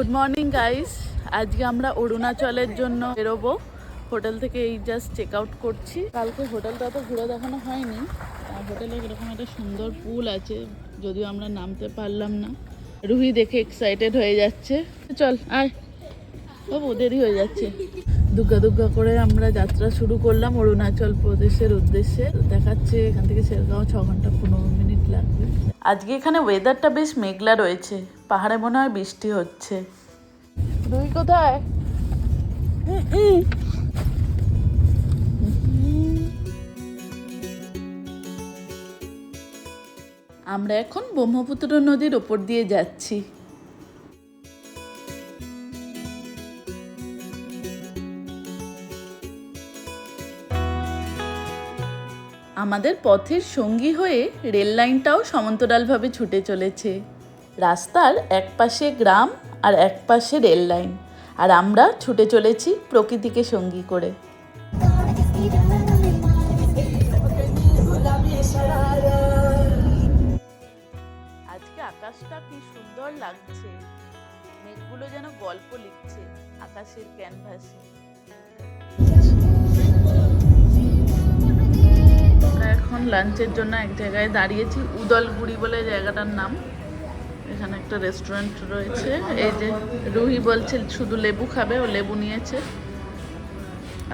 Good morning guys. আজকে আমরা অরুণাচলের জন্য বেরোবো। হোটেল থেকে এই জাস্ট চেক আউট করছি। কালকে হোটেলটা তো ঘুরে দেখানো হয়নি। হোটেলে এরকম একটা সুন্দর পুল আছে, যদিও আমরা নামতে পারলাম না। রুহি দেখে এক্সাইটেড হয়ে যাচ্ছে। চল আয় বাবু, দেরি হয়ে যাচ্ছে। দুগ্গা দুগ্গা করে আমরা যাত্রা শুরু করলাম অরুণাচল প্রদেশের উদ্দেশ্যে। দেখাচ্ছে এখান থেকে শেরগাঁও 6 ঘন্টা 15 মিনিট লাগবে। আজকে এখানে ওয়েদারটা বেশ মেঘলা রয়েছে, পাহাড়ে মনে হয় বৃষ্টি হচ্ছে। রুহি কোথায়? আমরা এখন ব্রহ্মপুত্র নদীর ওপর দিয়ে যাচ্ছি। আমাদের পথের সঙ্গী হয়ে রেল লাইনটাও সমান্তরালভাবে ছুটে চলেছে। রাস্তার এক পাশে গ্রাম আর এক পাশে রেল লাইন, আর আমরা ছুটে চলেছি প্রকৃতিকে সঙ্গী করে। আজকে আকাশটা কি সুন্দর লাগছে, মেঘগুলো যেন গল্প লিখছে আকাশের ক্যানভাসে। এখন লাঞ্চের জন্য এক জায়গায় দাঁড়িয়েছি, উদলগুড়ি বলে জায়গাটার নাম। এখানে একটা রেস্টুরেন্ট রয়েছে। এই যে রুহি বলছে শুধু লেবু খাবে, ও লেবু নিয়েছে।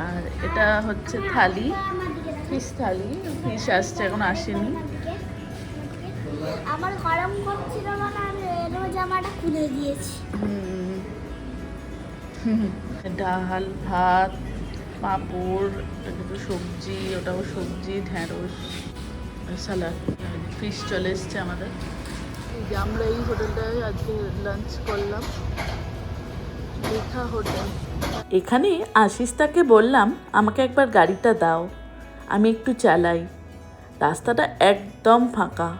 আর এটা হচ্ছে থালি, ফিশ থালি। ফিশ আসছে, এখন আসেনি। আমার গরম করছিল না, আমি এর জামাটা খুলে দিয়েছি। ডাল, ভাত, পাঁপড়, একটু সবজি, ওটাও সবজি, ঢ্যাঁড়স, স্যালাড। ফিশ চলে এসছে আমাদের। এই যে আমরা এই হোটেলটায় আজকে লাঞ্চ করলাম, রেখা হোটেল। এখানে আশিসটাকে বললাম আমাকে একবার গাড়িটা দাও, আমি একটু চালাই। রাস্তাটা একদম ফাঁকা,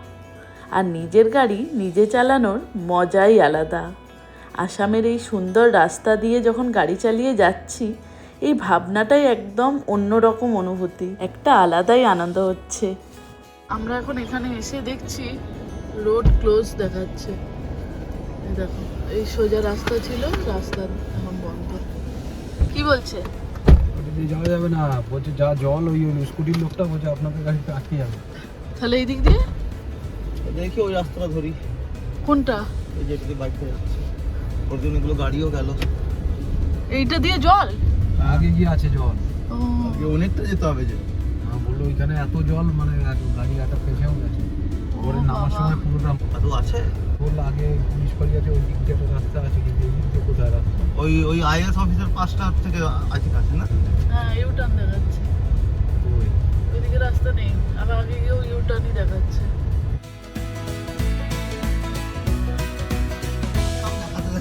আর নিজের গাড়ি নিজে চালানোর মজাই আলাদা। আসামের এই সুন্দর রাস্তা দিয়ে যখন গাড়ি চালিয়ে যাচ্ছি, এই ভাবনাটাই একদম অন্যরকম অনুভূতি, একটা আলাদাই আনন্দ হচ্ছে। আমরা এখন এখানে এসে দেখছি রোড ক্লোজ দেখাচ্ছে। দেখো, এই সোজা রাস্তা ছিল, রাস্তা এখন বন্ধ। কি বলছে? যাওয়া যাবে না, বলছে যা জল ওই স্কুটির লোকটা বলছে আপনাদের গাড়িতে আটকে যাবে। তাহলে এই দিক দিয়ে দেখি ওই রাস্তাটা ধরি। কোনটা? এই যেটা বাইক করে যাচ্ছে, ওর জন্য এগুলো গাড়িও গেল। এইটা দিয়ে জল আগে গিয়ে আছে জল। ও, আগে অনেকটা যেতে হবে যে। বললো ওইখানে এত জল, মানে গাড়ি একটা ফেসেও গেছে। ওরে নামার সময় পুরোটা এত আছে। বললো আগে পুলিশ ফাঁড়ি আছে, ওই দিক দিয়ে একটা রাস্তা আছে, কিন্তু এই দিক দিয়ে কোথায় রাস্তা? ওই আইএস অফিসের পাঁচটা থেকে আছে কাছে না? হ্যাঁ, ইউটার্ন দেখাচ্ছে। ওইদিকে রাস্তা নেই, আবার আগে গিয়েও ইউটার্নই দেখাচ্ছে।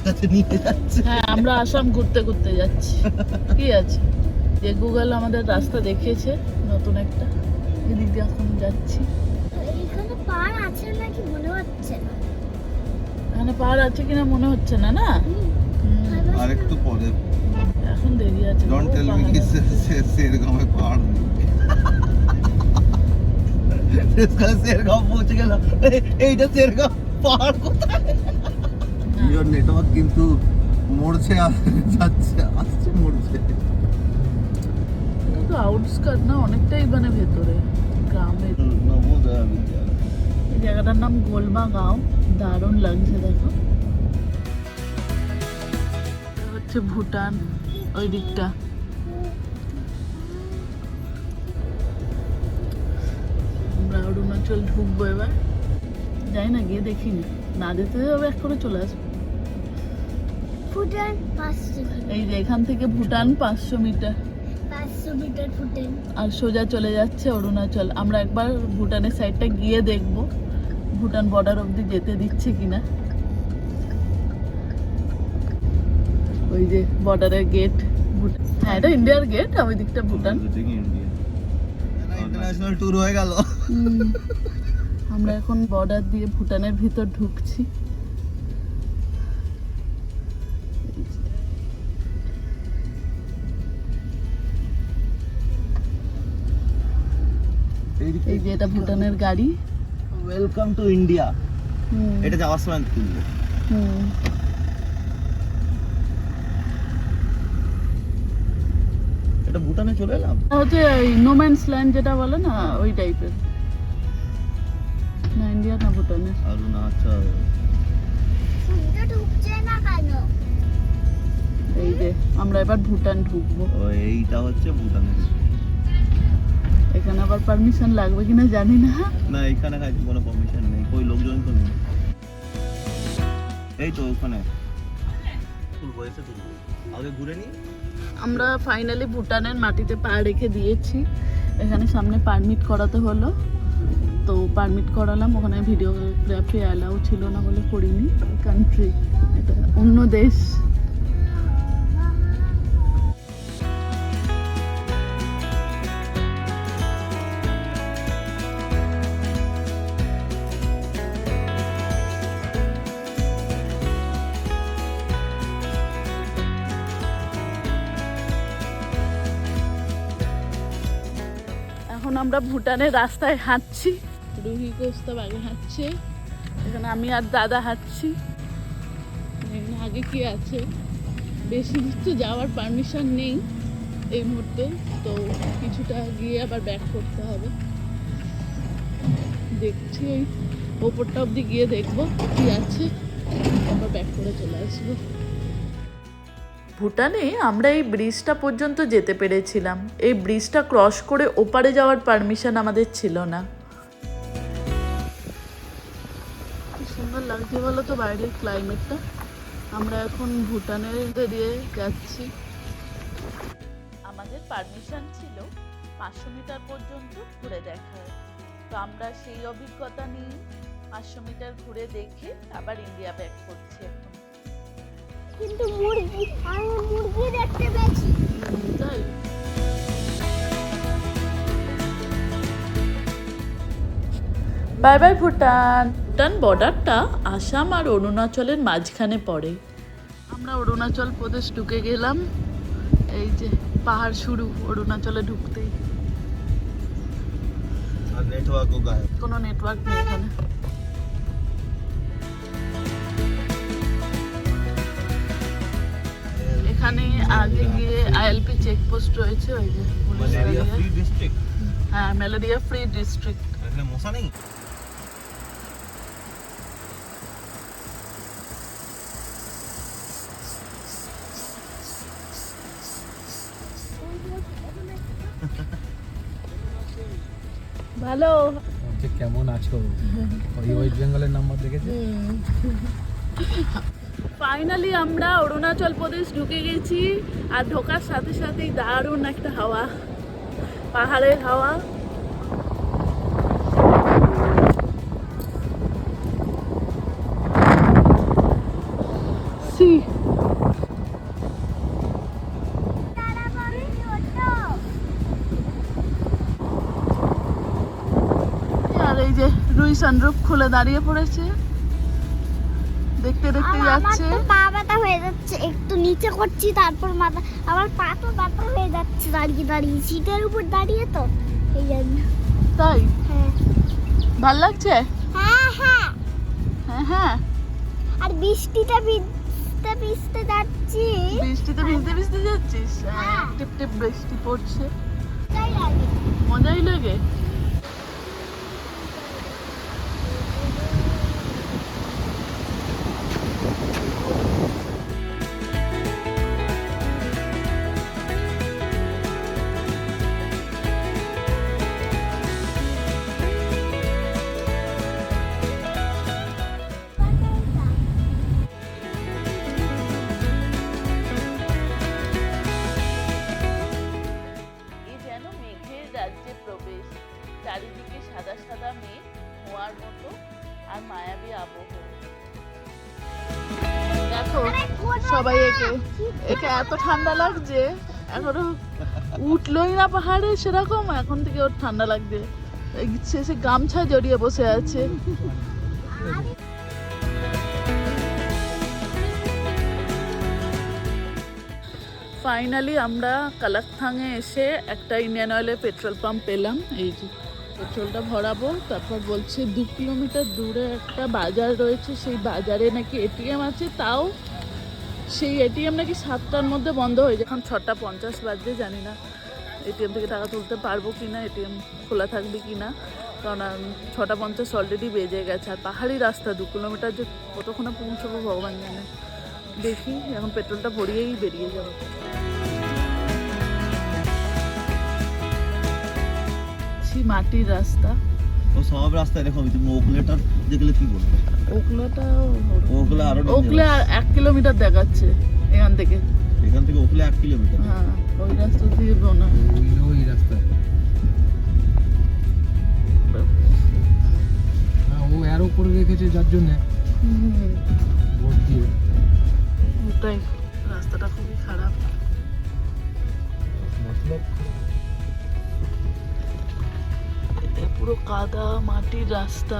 কাছে নিয়ে যাচ্ছে। হ্যাঁ, আমরা আসাম ঘুরতে ঘুরতে যাচ্ছি। কি আছে যে গুগল আমাদের রাস্তা দেখিয়েছে নতুন একটা, এদিক দিয়ে এখন যাচ্ছি। এখানে পাহাড় আছে নাকি মনে হচ্ছে না। এখানে পাহাড় আছে কিনা মনে হচ্ছে না, না? আর একটু পরে। এখন দেরি আছে। ডোন্ট টেল মি কি শেরগাঁওয়ে পাহাড় নেই। শেরগাঁও পৌঁছে গেল। এইটা শেরগাঁও, পাহাড় কোথায়? জিওর নেটওয়ার্ক কিন্তু মরছে, যাচ্ছে আসছে, মরছে। এটা তো আউটস্কার্ট না, অনেকটাই মানে ভেতরে গ্রামের। নবোদয় বিদ্যালয়। এই জায়গাটার নাম গোলমা গাঁও, দারুণ লাগছে। দেখো, এটা হচ্ছে ভুটান, ওই দিকটা। আমরা অরুণাচল ঢুকবো এবার। যাই না, গিয়ে দেখিনি, না যেতে হবে এক করে চলে আসবো। ফুটেন 500 এই যে এখান থেকে ভুটান 500 মিটার, 500 মিটার ফুটেন। আর সোজা চলে যাচ্ছে অরুণাচল। আমরা একবার ভুটানের সাইডটা গিয়ে দেখবো ভুটান বর্ডার অবধি যেতে দিচ্ছে কিনা। ওই যে বর্ডারের গেট, হ্যাঁ এটা ইন্ডিয়ার গেট, আর ওই দিকটা ভুটান। ইন্টারন্যাশনাল ট্যুর হয়ে গেল। আমরা এখন বর্ডার দিয়ে ভুটানের ভিতর ঢুকছি। এই যে এটা ভুটানের গাড়ি। Welcome to India. এটা যাওয়ার সময় তুলবে। এটা ভুটানে চলে এলাম। হচ্ছে নোম্যান্স ল্যান্ড যেটা বলে না, ওই টাইপের। না ইন্ডিয়া না ভুটানে। আচ্ছা সূর্য ঢুকছে না কেন? এই যে আমরা এবার ভুটান ঢুকবো। এইটা হচ্ছে ভুটানের। এখানে আবার পারমিশন লাগবে কিনা জানি না। না এখানে কোনো পারমিশন নেই, কই লোকজন তো নেই। এই তো ওখানে তুলবো, এসে তুলবো, আগে ঘুরে নি। আমরা ফাইনালি ভুটানের মাটিতে পা রেখে দিয়েছি। এখানে সামনে পারমিট করাতে হলো, তো পারমিট করালাম। ওখানে ভিডিওগ্রাফি অ্যালাউ ছিল না বলে করিনি। কান্ট্রি এটা অন্য দেশ। এখন আমরা ভুটানের রাস্তায় হাঁটছি। রুহি কোস্তাব আগে হাঁটছে, এখানে আমি আর দাদা হাঁটছি। এখানে আগে কি আছে, বেশি দূর তো যাওয়ার পারমিশন নেই এই মুহূর্তে, তো কিছুটা গিয়ে আবার ব্যাক করতে হবে। দেখছি ওই ওপরটা অবধি গিয়ে দেখবো কি আছে, আবার ব্যাক করে চলে আসবো। ভুটানে আমরা এই ব্রিজটা পর্যন্ত যেতে পেরেছিলাম। এই ব্রিজটা ক্রস করে ওপারে যাওয়ার পারমিশন আমাদের ছিল না। কি সুন্দর লাগছে বলো তো বাইরের ক্লাইমেটটা। আমরা এখন ভুটানের দিয়ে যাচ্ছি। আমাদের পারমিশন ছিল 500 মিটার পর্যন্ত ঘুরে দেখার, তো আমরা সেই অভিজ্ঞতা নিয়ে 500 মিটার ঘুরে দেখে আবার ইন্ডিয়া ব্যাক করছি এখন। কিন্তু আমি মুরগি দেখতে পেয়েছি। তাই বাই বাই ভুটান। ভুটান বর্ডারটা আসাম আর অরুণাচলের মাঝখানে পড়ে। আমরা অরুণাচল প্রদেশ ঢুকে গেলাম। এই যে পাহাড় শুরু অরুণাচলে ঢুকতেই। আর নেটওয়ার্কও গায়েব। কোনো নেটওয়ার্ক নেই এখানে। এখানে আগে গিয়ে আইএলপি চেকপোস্ট রয়েছে, ওই যে পুলিশ ম্যালেরিয়া দাঁড়িয়ে। Free district. হ্যাঁ, ম্যালেরিয়া ফ্রি ডিস্ট্রিক্ট। এখানে মশা নেই। ভালো। যে কেমন আছো, ওই ওয়েস্ট বেঙ্গলের নাম্বার দেখেছে। ফাইনালি আমরা অরুণাচল প্রদেশ ঢুকে গেছি, আর ঢোকার সাথে সাথেই দারুণ একটা হাওয়া, পাহাড়ের হাওয়া। সি আর এই যে রুই সানরুফ খুলে দাঁড়িয়ে পড়েছে, দেখতে দেখতে আমার যাচ্ছে। তো পা ব্যথা হয়ে যাচ্ছে, একটু নিচে করছি তারপর মাথা, আমার পা তো ব্যথা হয়ে যাচ্ছে দাঁড়িয়ে দাঁড়িয়ে, সিটের উপর দাঁড়িয়ে তো এই জন্য। তাই হ্যাঁ ভাল লাগছে। হ্যাঁ হ্যাঁ। হ্যাঁ হ্যাঁ, আর বৃষ্টিতে ভিজতে ভিজতে যাচ্ছি। বৃষ্টিতে ভিজতে ভিজতে যাচ্ছিস? হ্যাঁ। টিপ টিপ বৃষ্টি পড়ছে, তাই লাগে। মজাই লাগে। প্রবেশ, চারিদিকে সাদা সাদা মেঘ, ধোঁয়ার মতো আর মায়াবী আবহ। দেখো সবাই একে একে এত ঠান্ডা লাগছে, এখনো উঠলোই না পাহাড়ে সেরকম, এখন থেকে ওর ঠান্ডা লাগছে। শেষে গামছা জড়িয়ে বসে আছে। ফাইনালি আমরা কালাকথাংয়ে এসে একটা ইন্ডিয়ান অয়েলের পেট্রোল পাম্প পেলাম। এই যে পেট্রোলটা ভরাবো, তারপর বলছে 2 কিলোমিটার দূরে একটা বাজার রয়েছে, সেই বাজারে নাকি এটিএম আছে, তাও সেই এটিএম নাকি 7টার মধ্যে বন্ধ হয়ে যায়। এখন 6টা 50 বাজে, জানি না এটিএম থেকে টাকা তুলতে পারবো কি না, এটিএম খোলা থাকবে কি না, কারণ 6:50 অলরেডি বেজে গেছে। আর পাহাড়ি রাস্তা 2 কিলোমিটার, যে কতক্ষণে পৌঁছবো ভগবান জানে। দেখি এখন পেট্রোলটা ভরিয়েই বেরিয়ে যাবো। মাটির রাস্তা, ও সব রাস্তায় দেখো, তুমি ওকলেটার দেখলে কি বলবো? ওকলা আরো ওকলে 1 কিলোমিটার দেখাচ্ছে এখান থেকে। এখান থেকে ওকলে 1 কিলোমিটার। হ্যাঁ, ওই রাস্তা দিয়ে বোনা। ওই রাস্তায় ও অ্যারো করে রেখেছে যার জন্য ভোট দিয়ে। ওটাই, রাস্তাটা খুবই খারাপ। মতলব পুরো কাদা মাটির রাস্তা।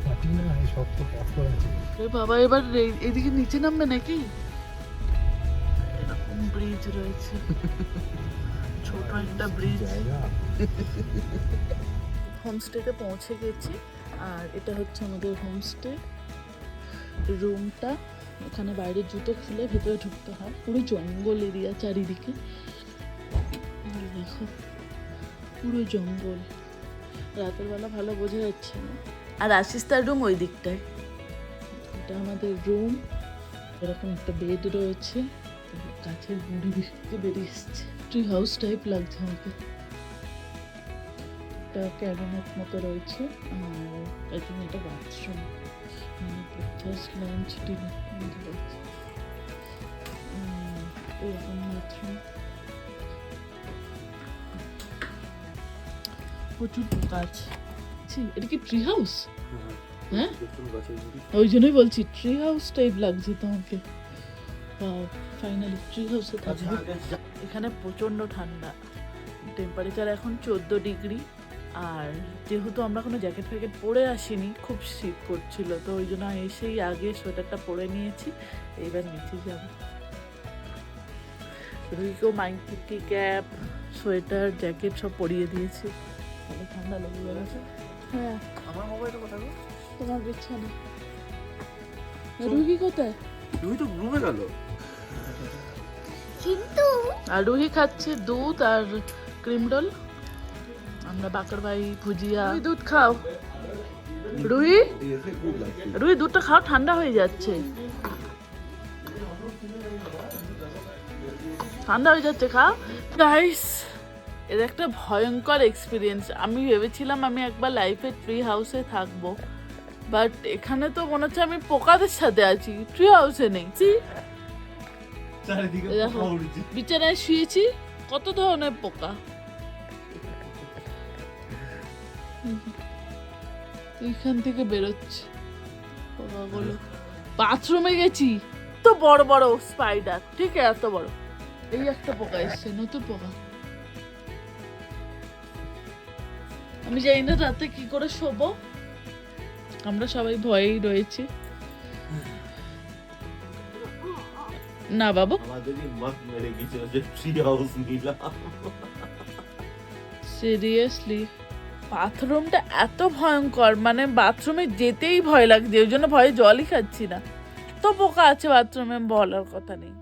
মাটি না, এই শক্ত পাথর আছে। এ বাবা, এবার এদিকে নিচে নামবে নাকি? এরকম ব্রিজ রয়েছে, ছোট একটা ব্রিজ। জায়গা হোমস্টেতে পৌঁছে গেছি, আর এটা হচ্ছে আমাদের হোমস্টে রুমটা। এখানে বাইরে জুতো খুলে ভেতরে ঢুকতে হয়। পুরো জঙ্গল এরিয়া চারিদিকে, দেখো পুরো জঙ্গল। রাতের বেলা ভালো বোঝা যাচ্ছে না। আর আশিস্তার রুম ওই দিকটায়। এটা আমাদের রুম। এরকম একটা বেড রয়েছে, গাছের গুঁড়ি বেরিয়ে এসছে। ট্রি হাউস টাইপ লাগছে আমাকে। একটা ক্যাবিনেট মতো রয়েছে, আর আই থিঙ্ক এটা বাথরুম। ব্রেকফাস্ট, লাঞ্চ, ডিনার রয়েছে। এরকম বাথরুম। প্রচুর পোকা আছে। এটা কি ট্রি হাউস? হ্যাঁ, ওই জন্যই বলছি ট্রি হাউস টাইপ লাগছে তোমাকে। ফাইনালি ট্রি হাউসে থাকবো। এখানে প্রচণ্ড ঠান্ডা, টেম্পারেচার এখন 14 ডিগ্রি। আর যেহেতু আমরা কোনো জ্যাকেট ফ্যাকেট পরে আসিনি, খুব শীত করছিল, তো ওই জন্য এসেই আগে সোয়েটারটা পরে নিয়েছি। এইবার নিচে যাব। রুইকেও মাইকি ক্যাপ, সোয়েটার, জ্যাকেট সব পরিয়ে দিয়েছি, তাহলে ঠান্ডা লেগে যাচ্ছে। হ্যাঁ, আমার মোবাইলটা কোথায় গো? তোমার বিছানা। রুহি কোথায়? তুমি তো ঘুমে গেল। কিন্তু আর রুহি খাচ্ছে দুধ আর ক্রিম রোল। আমরা বাকর ভাই ভুজিয়া। দুধ খাও রুহি, এসে খুব লাগছে। রুহি দুধটা খাও, ঠান্ডা হয়ে যাচ্ছে। ঠান্ডা হয়ে যাচ্ছে, খাও। গাইস, এর একটা ভয়ঙ্কর এক্সপিরিয়েন্স। আমি ভেবেছিলাম আমি একবার লাইফে ট্রি হাউসে থাকবো, বাট এখানে তো মনে হচ্ছে আমি পোকাদের সাথে আছি, ট্রি হাউসে নেই। চারিদিকে দেখো, পোকা উড়ছে। বিছানায় শুয়েছি, কত ধরনের পোকা। এইখান থেকে বেরোচ্ছে পোকাগুলো। বাথরুমে গেছি, তো বড় বড় স্পাইডার, ঠিক আছে, এত বড়। এই একটা পোকা এসছে, নতুন পোকা। আমি জানি না রাতে কি করে শোবো। আমরা সবাই ভয়েই রয়েছি। না বাবু, আমাদেরই মাছ মেরে গেছিল যে ট্রি হাউস নিলাম। সিরিয়াসলি বাথরুমটা এত ভয়ঙ্কর, মানে বাথরুমে যেতেই ভয় লাগছে, ওই জন্য ভয়ে জলই খাচ্ছি না। তো পোকা আছে বাথরুমে, বলার কথা নেই।